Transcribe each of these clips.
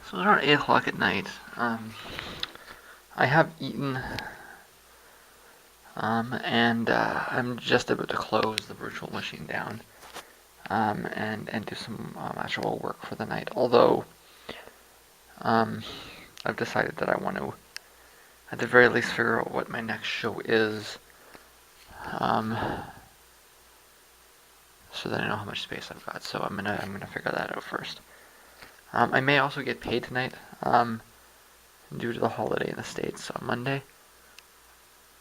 So it's around 8 o'clock at night. I have eaten, and I'm just about to close the virtual machine down, and do some actual work for the night. Although, I've decided that I want to, at the very least, figure out what my next show is, um, so that I know how much space I've got. So I'm gonna figure that out first. I may also get paid tonight, due to the holiday in the States on Monday.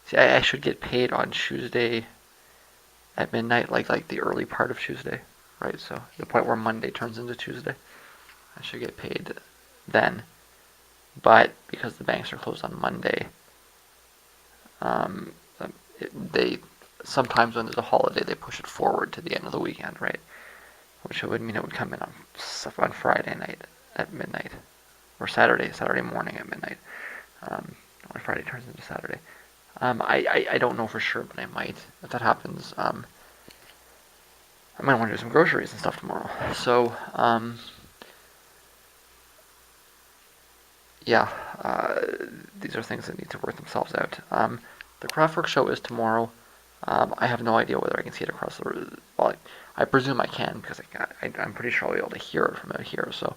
See, I should get paid on Tuesday at midnight, like the early part of Tuesday, right? So the point where Monday turns into Tuesday, I should get paid then. But because the banks are closed on Monday, um, they sometimes when there's a holiday they push it forward to the end of the weekend, right? Which would mean it would come in on Friday night at midnight, or Saturday morning at midnight, when Friday turns into Saturday. I don't know for sure, but I might. If that happens, I might want to do some groceries and stuff tomorrow. So, yeah, these are things that need to work themselves out. The Kraftwerk show is tomorrow. I have no idea whether I can see it across the. Well, I presume I can because I'm pretty sure I'll be able to hear it from out here. So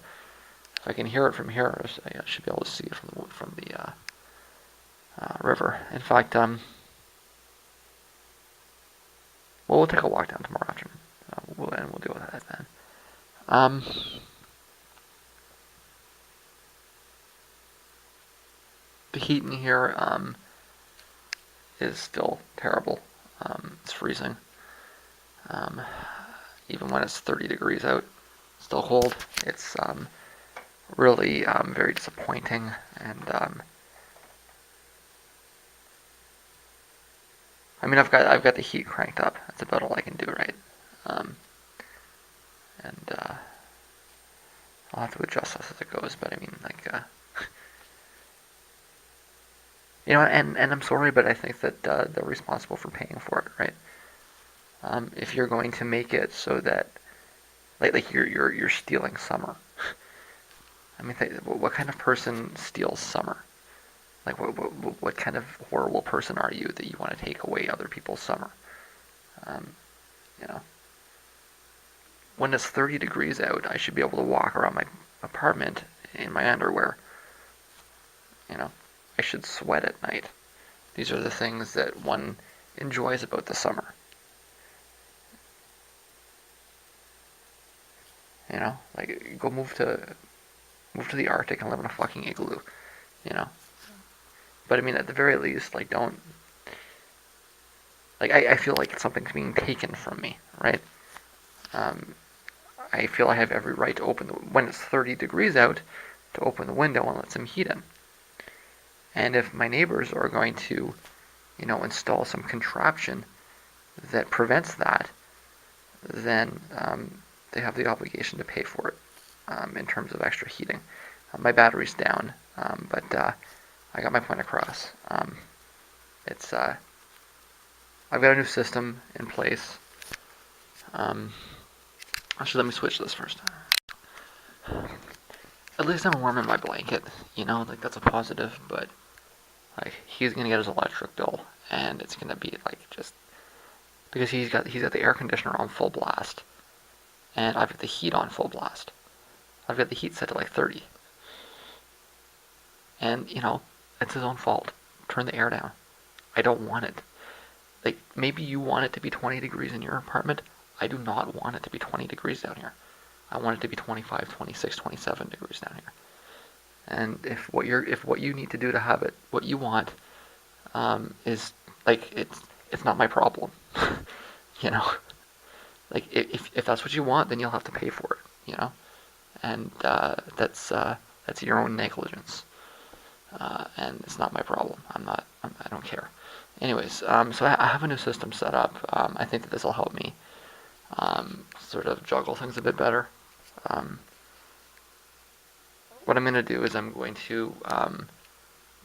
if I can hear it from here, I should be able to see it from the river. In fact, we'll take a walk down tomorrow afternoon, and we'll deal with that then. The heat in here is still terrible. It's freezing. Even when it's 30 degrees out, still cold. It's really very disappointing, and I mean I've got the heat cranked up. That's about all I can do, right? And I'll have to adjust this as it goes. But I mean, like, and I'm sorry, but I think that they're responsible for paying for it, right? If you're going to make it so that, like you're stealing summer. I mean, what kind of person steals summer? Like, what kind of horrible person are you that you want to take away other people's summer? Um, you know, when it's 30 degrees out, I should be able to walk around my apartment in my underwear. I should sweat at night. These are the things that one enjoys about the summer. Like go move to the Arctic and live in a fucking igloo. But I mean, at the very least, like don't. Like I feel like something's being taken from me, right? I feel I have every right to open when it's 30 degrees out, to open the window and let some heat in. And if my neighbors are going to, install some contraption that prevents that, then they have the obligation to pay for it in terms of extra heating. My battery's down, but I got my point across. It's I've got a new system in place. Actually, let me switch this first. At least I'm warm in my blanket, like that's a positive, but like he's gonna get his electric bill, and it's gonna be like just because he's got the air conditioner on full blast, and I've got the heat on full blast. I've got the heat set to like 30, and it's his own fault. Turn the air down. I don't want it. Like maybe you want it to be 20 degrees in your apartment. I do not want it to be 20 degrees down here. I want it to be 25, 26, 27 degrees down here. And if what you need to do to have it, what you want, is like it's not my problem. you know, like if that's what you want, then you'll have to pay for it. And that's your own negligence, and it's not my problem. I don't care. Anyways, so I have a new system set up. I think that this will help me sort of juggle things a bit better. What I'm going to do is I'm going to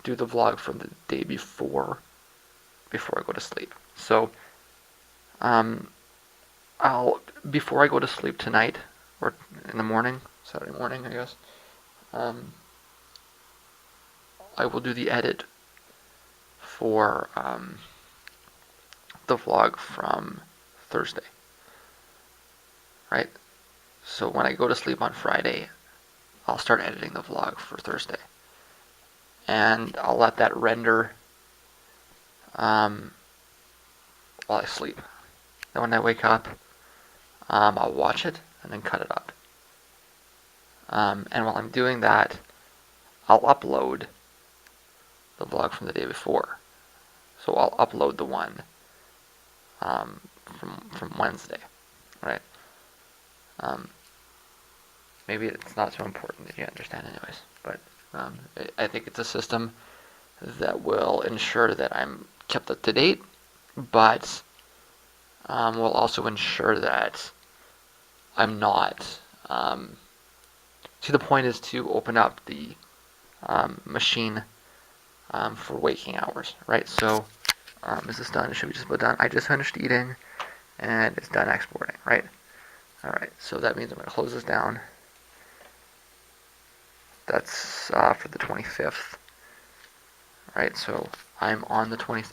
do the vlog from the day before I go to sleep. So before I go to sleep tonight, or in the morning, Saturday morning, I guess, I will do the edit for the vlog from Thursday, right? So when I go to sleep on Friday, I'll start editing the vlog for Thursday. And I'll let that render while I sleep. Then when I wake up, I'll watch it and then cut it up. And while I'm doing that, I'll upload the vlog from the day before. So I'll upload the one from Wednesday, right? Maybe it's not so important that you understand anyways, but I think it's a system that will ensure that I'm kept up to date, but will also ensure that I'm not. See, the point is to open up the machine for waking hours, right? So, is this done? It should be just about done. I just finished eating, and it's done exporting, right? All right, so that means I'm going to close this down. That's for the 25th, right? So I'm on the 20th.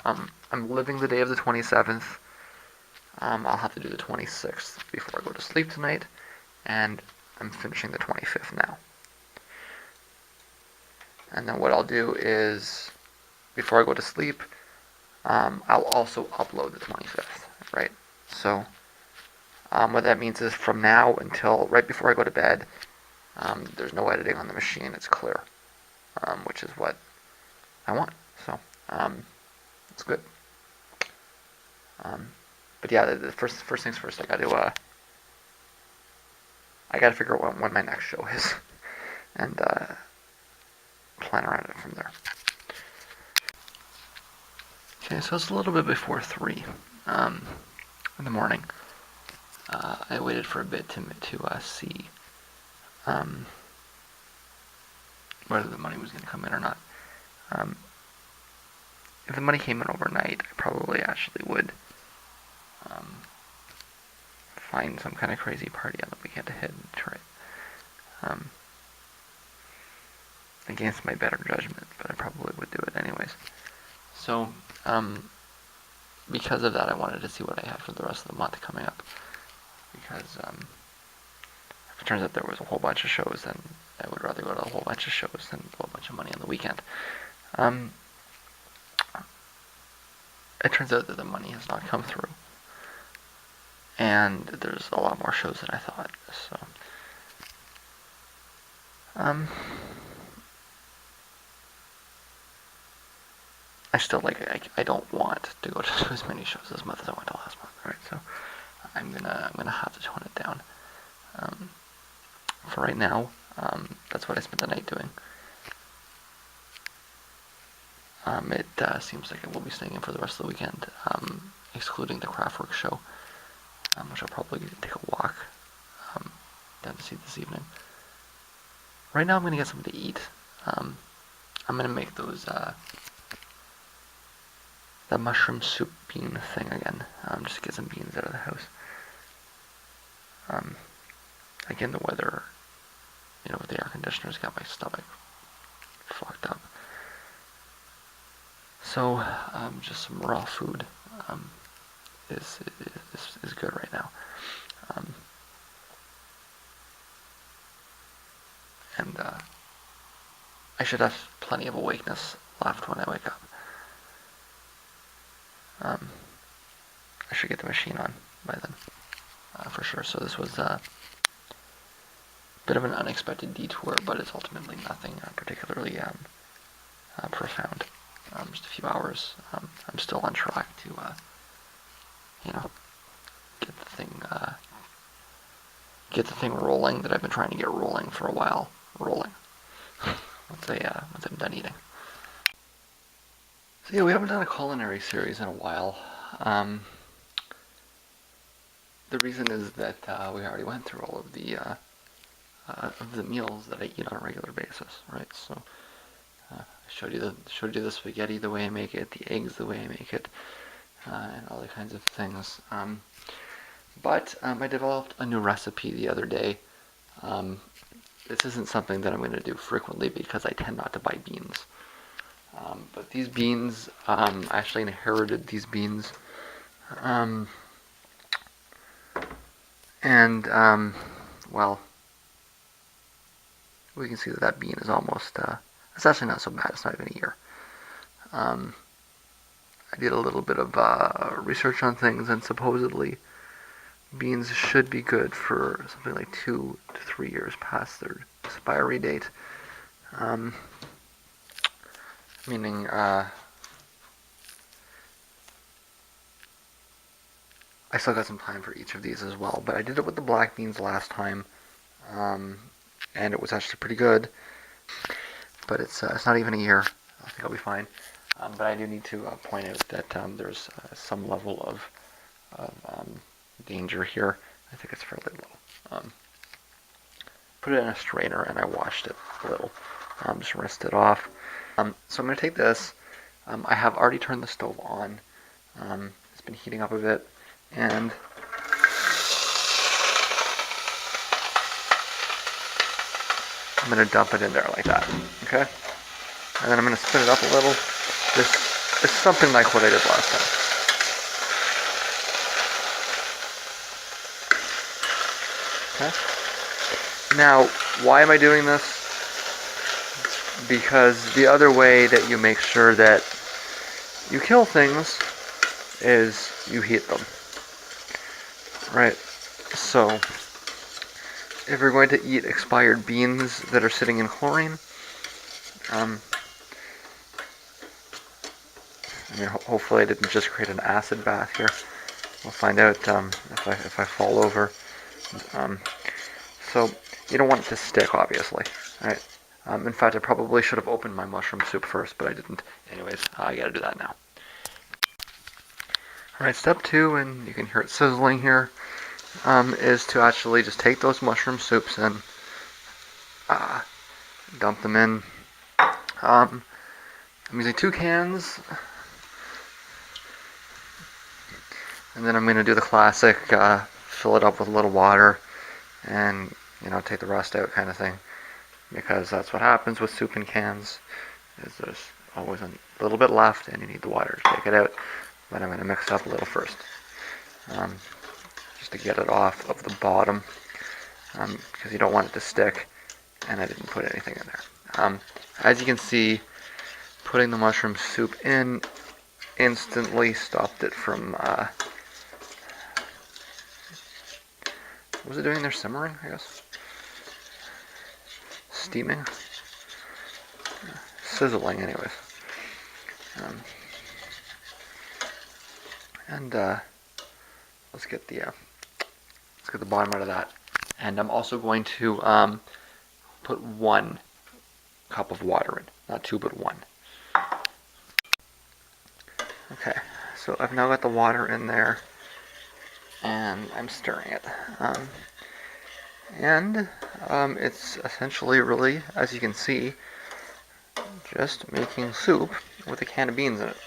I'm living the day of the 27th. I'll have to do the 26th before I go to sleep tonight, and I'm finishing the 25th now. And then what I'll do is, before I go to sleep, I'll also upload the 25th, right? So what that means is from now until right before I go to bed, there's no editing on the machine. It's clear, which is what I want. So it's good. But yeah, the first things first, I got to figure out when my next show is, and plan around it from there. Okay, so it's a little bit before 3 in the morning. I waited for a bit to see whether the money was going to come in or not. If the money came in overnight, I probably actually would find some kind of crazy party on the weekend to hit in Detroit. Against my better judgment, but I probably would do it anyways. So, because of that, I wanted to see what I had for the rest of the month coming up. Because if it turns out there was a whole bunch of shows, then I would rather go to a whole bunch of shows than blow a bunch of money on the weekend. It turns out that the money has not come through, and there's a lot more shows than I thought. So, I still I don't want to go to as many shows this month as I went to last month, right? So I'm gonna have to tone it down. For right now, that's what I spent the night doing. It seems like I will be staying in for the rest of the weekend, excluding the Craftwork show, which I'll probably take a walk down to see this evening. Right now, I'm gonna get something to eat. I'm gonna make those the mushroom soup bean thing again. Just to get some beans out of the house. Again, the weather, with the air conditioners, got my stomach fucked up. So, just some raw food is good right now. And I should have plenty of awakeness left when I wake up. I should get the machine on by then, for sure. So this was a bit of an unexpected detour, but it's ultimately nothing particularly profound. Just a few hours. I'm still on track to, get the thing rolling that I've been trying to get rolling for a while. Rolling. once I'm done eating. So yeah, we haven't done a culinary series in a while. The reason is that we already went through all of the meals that I eat on a regular basis, right? So I showed you the spaghetti the way I make it, the eggs the way I make it, and all the kinds of things. But I developed a new recipe the other day this isn't something that I'm going to do frequently because I tend not to buy beans. But these beans, I actually inherited these beans. Well, we can see that that bean is almost, it's actually not so bad, it's not even a year. I did a little bit of research on things, and supposedly beans should be good for something like 2 to 3 years past their expiry date. Meaning, I still got some time for each of these as well, but I did it with the black beans last time, and it was actually pretty good. But it's not even a year. I think I'll be fine. But I do need to point out that there's some level of danger here. I think it's fairly low. Put it in a strainer and I washed it a little. Just rinsed it off. So I'm going to take this. I have already turned the stove on. It's been heating up a bit. And I'm going to dump it in there like that. Okay? And then I'm going to spin it up a little. This is something like what I did last time. Okay? Now, why am I doing this? Because the other way that you make sure that you kill things is you heat them. Right? So, if you're going to eat expired beans that are sitting in chlorine, hopefully I didn't just create an acid bath here. We'll find out if I fall over. So you don't want it to stick, obviously. Right? In fact, I probably should have opened my mushroom soup first, but I didn't. Anyways, I gotta do that now. Alright, step 2, and you can hear it sizzling here, is to actually just take those mushroom soups and dump them in. I'm using 2 cans, and then I'm going to do the classic, fill it up with a little water, and take the rust out kind of thing, because that's what happens with soup in cans, is there's always a little bit left, and you need the water to take it out. But I'm going to mix it up a little first, just to get it off of the bottom, because you don't want it to stick, and I didn't put anything in there. As you can see, putting the mushroom soup in instantly stopped it from, what was it doing there? Simmering, I guess? Steaming? Sizzling, anyways. Let's get the bottom out of that. And I'm also going to put 1 cup of water in, not 2, but 1. Okay, so I've now got the water in there, and I'm stirring it. It's essentially, really, as you can see, just making soup with a can of beans in it.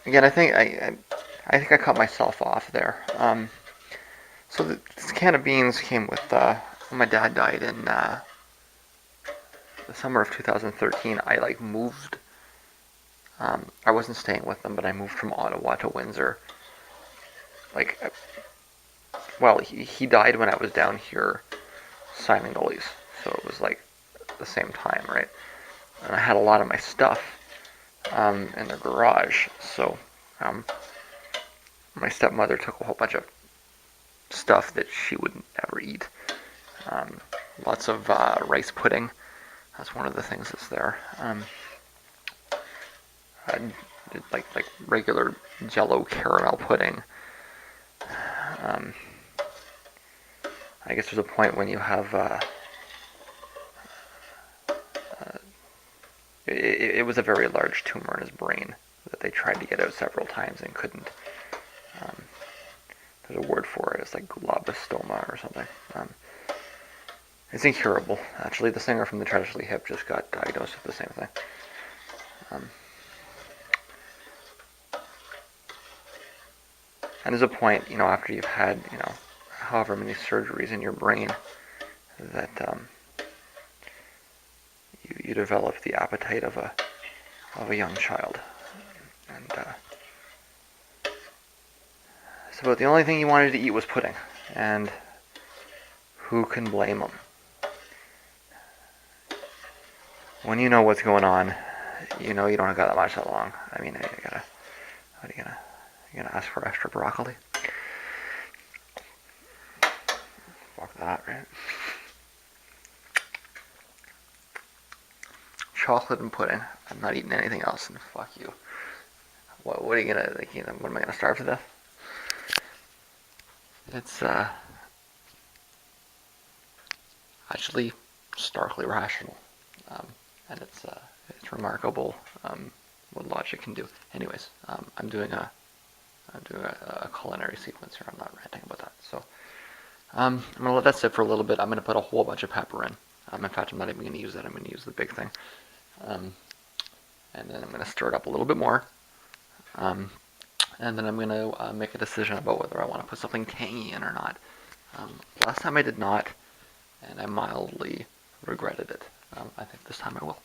Again, I think I cut myself off there. So this can of beans came with when my dad died in the summer of 2013. I moved. I wasn't staying with them, but I moved from Ottawa to Windsor. He died when I was down here signing the lease, so it was the same time, right? And I had a lot of my stuff in the garage, so my stepmother took a whole bunch of stuff that she would never eat. Lots of rice pudding. That's one of the things that's there. Like regular Jello caramel pudding. I guess there's a point when you have it was a very large tumor in his brain that they tried to get out several times and couldn't. There's a word for it. It's like glioblastoma or something. It's incurable. Actually, the singer from the Tragically Hip just got diagnosed with the same thing. And there's a point, after you've had, however many surgeries in your brain, that you develop the appetite of a young child. And so the only thing he wanted to eat was pudding, and who can blame him? When you know what's going on, you know you don't got that much that long. I mean, what are you gonna ask for extra broccoli? Fuck that, right? Chocolate and pudding. I'm not eating anything else, and fuck you. What are you gonna, like, what am I gonna starve to death? It's actually starkly rational, and it's remarkable what logic can do. Anyways, I'm doing a culinary sequence here. I'm not ranting about that. So I'm gonna let that sit for a little bit. I'm gonna put a whole bunch of pepper in. In fact, I'm not even gonna use that. I'm gonna use the big thing, and then I'm gonna stir it up a little bit more. And then I'm going to make a decision about whether I want to put something tangy in or not. Last time I did not, and I mildly regretted it. I think this time I will.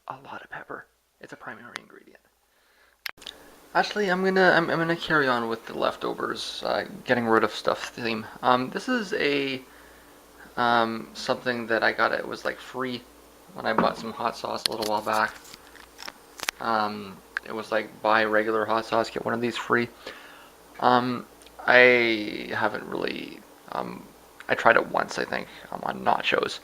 A lot of pepper. It's a primary ingredient. Actually, I'm gonna carry on with the leftovers, getting rid of stuff theme. This is a something that I got. It was like free when I bought some hot sauce a little while back. It was like buy regular hot sauce, get one of these free. I haven't really. I tried it once, I think, on nachos,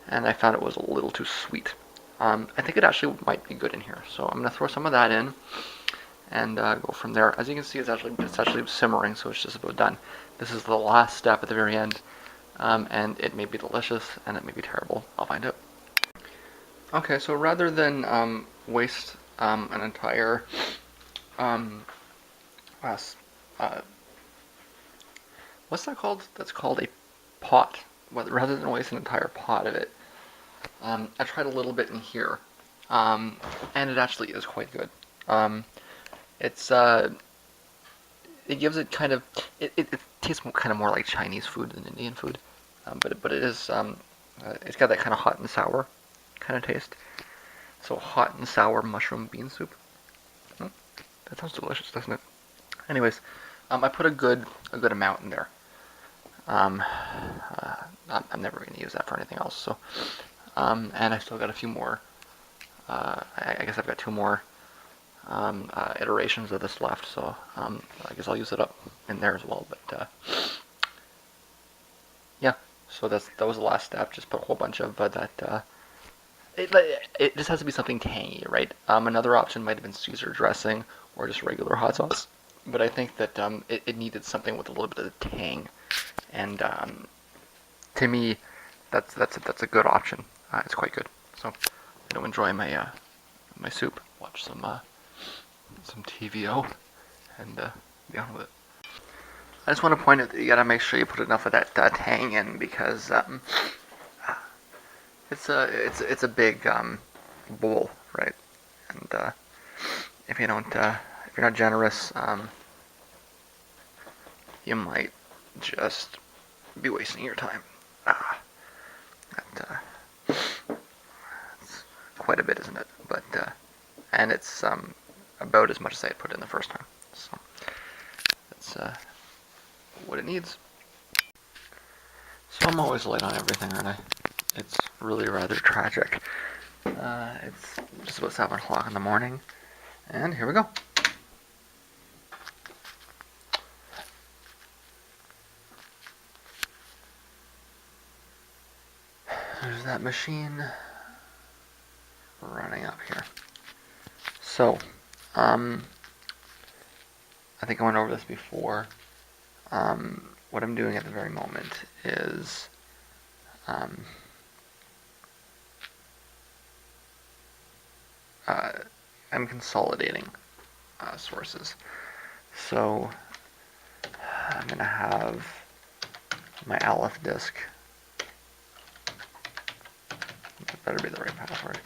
and I found it was a little too sweet. I think it actually might be good in here, so I'm gonna throw some of that in and go from there. As you can see, it's actually simmering, so it's just about done. This is the last step at the very end, and it may be delicious and it may be terrible. I'll find out. Okay, so rather than waste an entire what's that called? That's called a pot. Rather than waste an entire pot of it, I tried a little bit in here, and it actually is quite good. It's it gives it kind of it tastes kind of more like Chinese food than Indian food, but it is it's got that kind of hot and sour kind of taste. So hot and sour mushroom bean soup. That sounds delicious, doesn't it? Anyways, I put a good amount in there. I'm never going to use that for anything else. So, and I still got a few more. I guess I've got 2 more iterations of this left. So I guess I'll use it up in there as well. But yeah, so that was the last step. Just put a whole bunch of that. It just has to be something tangy, right? Another option might have been Caesar dressing or just regular hot sauce, but I think that it needed something with a little bit of tang, and to me, that's a good option. It's quite good. So I'm gonna enjoy my my soup, watch some TVO, and be on with it. I just want to point out that you gotta make sure you put enough of that tang in because it's a big bowl, right? And if you don't, if you're not generous, you might just be wasting your time. It's quite a bit, isn't it? But and it's about as much as I had put in the first time. So that's what it needs. So I'm always late on everything, aren't I? It's really rather tragic. It's just about 7 o'clock in the morning, and here we go. There's that machine running up here. So, I think I went over this before. What I'm doing at the very moment is I'm consolidating sources. So I'm going to have my aleph disk. That better be the right password.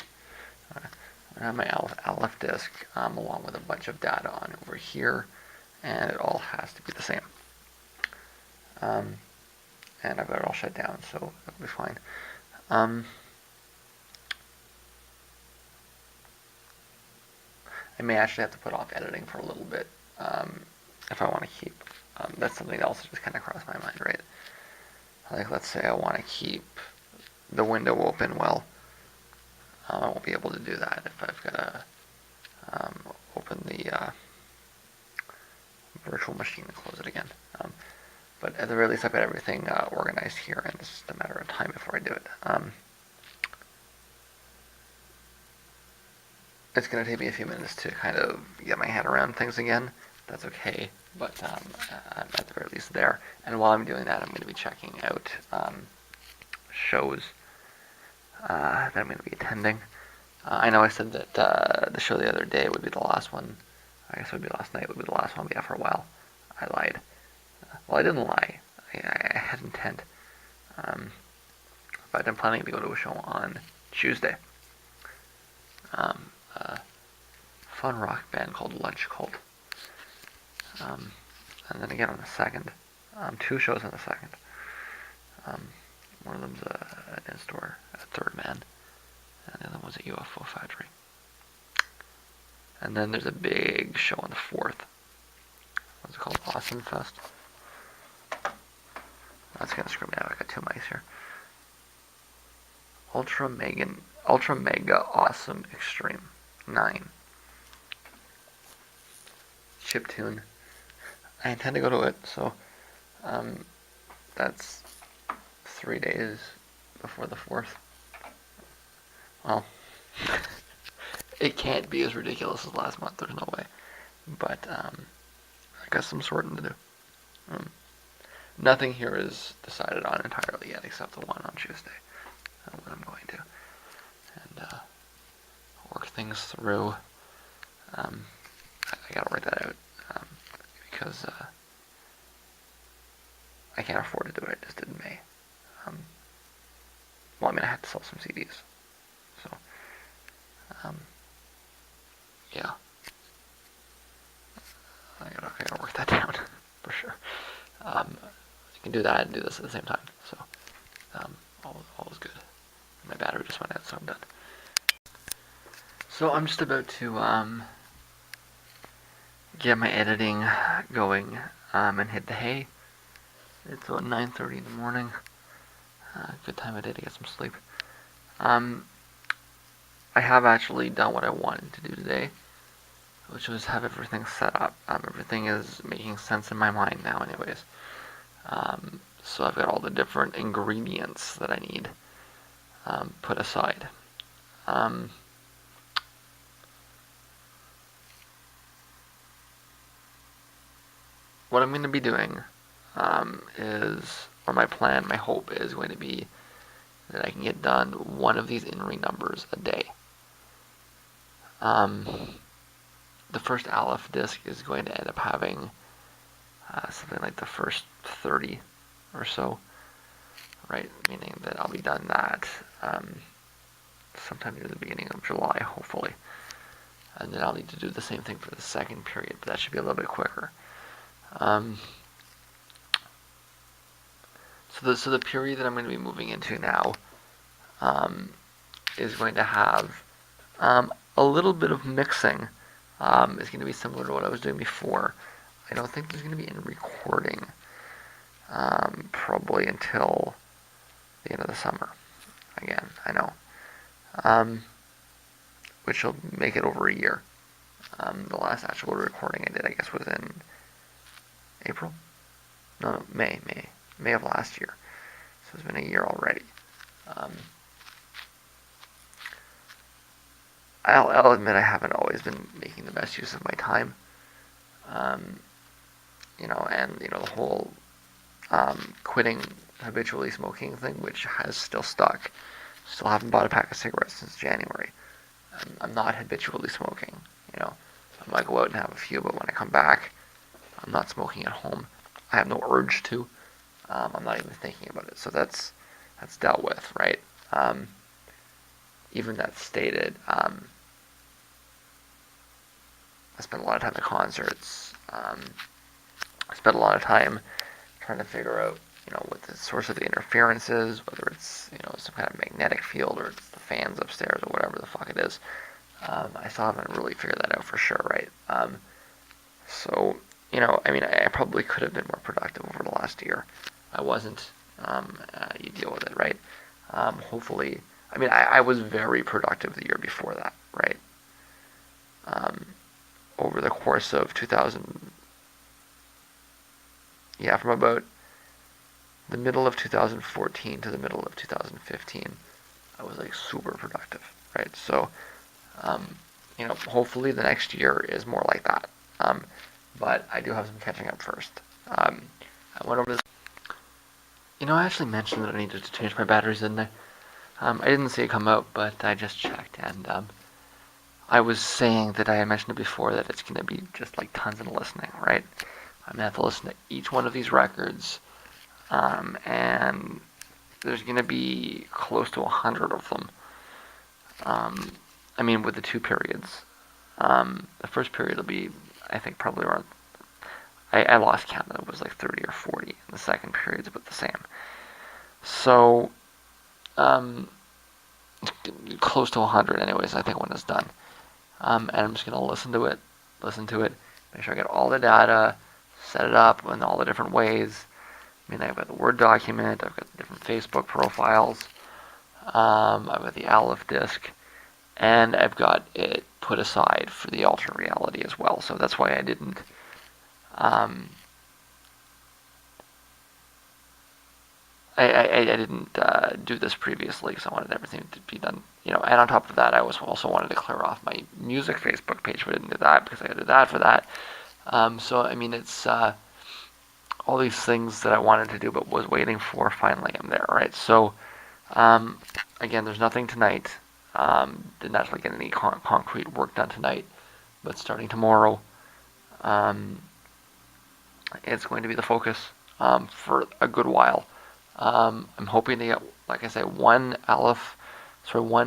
I have my aleph disk along with a bunch of data on over here, and it all has to be the same. and I've got it all shut down, so it'll be fine. I may actually have to put off editing for a little bit if I want to keep. That's something else that just kind of crossed my mind, right? Like, let's say I want to keep the window open. Well, I won't be able to do that if I've got to open the virtual machine and close it again. But at the very least, I've got everything organized here, and it's just a matter of time before I do it. It's going to take me a few minutes to kind of get my head around things again. That's okay, but I'm at the very least there. And while I'm doing that, I'm going to be checking out shows that I'm going to be attending. I know I said that the show the other day would be the last one. I guess it would be last night. Would be the last one. But yeah, for a while, I lied. Well, I didn't lie. I had intent. But I'm planning to go to a show on Tuesday. A fun rock band called Lunch Cult. And then again on the 2nd. 2 shows on the 2nd. One of them's an in-store at Third Man, and the other one's at UFO Factory. And then there's a big show on the 4th. What's it called? Awesome Fest. That's gonna screw me out. I got 2 mics here. Ultra Mega Awesome Extreme 9. Chiptune. I intend to go to it, so that's 3 days before the 4th. Well, it can't be as ridiculous as last month. There's no way. But I got some sorting to do. Nothing here is decided on entirely yet, except the one on Tuesday. When I'm going to, and work things through. I gotta work that out because I can't afford to do what I just did in May. Well, I mean, I have to sell some CDs, so yeah, I gotta work that down for sure. I can do that and do this at the same time, so all is good. My battery just went out, so I'm done. So I'm just about to get my editing going and hit the hay. It's about 9:30 in the morning. Good time of day to get some sleep. I have actually done what I wanted to do today, which was have everything set up. Everything is making sense in my mind now anyways. So I've got all the different ingredients that I need put aside. What I'm going to be doing is, or my plan, my hope is going to be that I can get done one of these in-ring numbers a day. The first aleph disc is going to end up having something like the first 30 or so, right? Meaning that I'll be done that sometime near the beginning of July, hopefully. And then I'll need to do the same thing for the second period, but that should be a little bit quicker. So the period that I'm going to be moving into now is going to have a little bit of mixing. It's going to be similar to what I was doing before. I don't think there's going to be any recording probably until the end of the summer. Again, I know. Which will make it over a year. The last actual recording I did, I guess, was in April? No, May of last year. So it's been a year already. I'll admit I haven't always been making the best use of my time. And the whole quitting habitually smoking thing, which has still stuck. Still haven't bought a pack of cigarettes since January. I'm not habitually smoking. I might go out and have a few, but when I come back, I'm not smoking at home. I have no urge to. I'm not even thinking about it. So that's dealt with, right? Even that stated, I spent a lot of time at concerts. I spent a lot of time trying to figure out what the source of the interference is, whether it's, some kind of magnetic field or it's the fans upstairs or whatever the fuck it is. I still haven't really figured that out for sure, right? So, I probably could have been more productive over the last year. I wasn't. You deal with it, right? Hopefully, I was very productive the year before that, right? Over the course of 2000, from about the middle of 2014 to the middle of 2015, I was like super productive, right? So, hopefully the next year is more like that. But I do have some catching up first. I went over this. I actually mentioned that I needed to change my batteries, didn't I? I didn't see it come out, but I just checked, and I was saying that I had mentioned it before that it's going to be just like tons of listening, right? I'm going to have to listen to each one of these records, and there's going to be close to 100 of them. With the two periods. The first period will be, I think, probably around. I lost count. It was like 30 or 40. And the second period's about the same. So, close to 100, anyways. I think when it's done, and I'm just gonna listen to it, make sure I get all the data, set it up in all the different ways. I've got the Word document. I've got the different Facebook profiles. I've got the aleph disk, and I've got it put aside for the alternate reality as well. So that's why I didn't. I didn't do this previously because I wanted everything to be done, And on top of that, I also wanted to clear off my music Facebook page, but I didn't do that because I had to do that for that. It's all these things that I wanted to do but was waiting for. Finally, I'm there, right? So, again, there's nothing tonight. Didn't actually get any concrete work done tonight, but starting tomorrow, it's going to be the focus for a good while. I'm hoping to get, like I say, one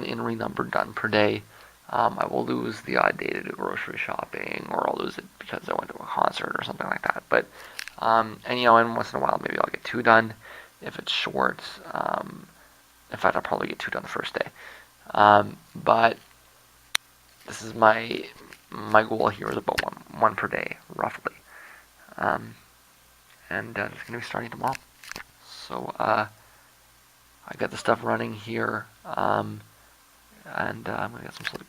in-ring number done per day. I will lose the odd day to do grocery shopping, or I'll lose it because I went to a concert or something like that. But and once in a while, maybe I'll get two done if it's short. In fact, I'll probably get two done the first day. But this is my goal here is about one per day, roughly. And it's going to be starting tomorrow. So I got the stuff running here, and I'm going to get some sleep.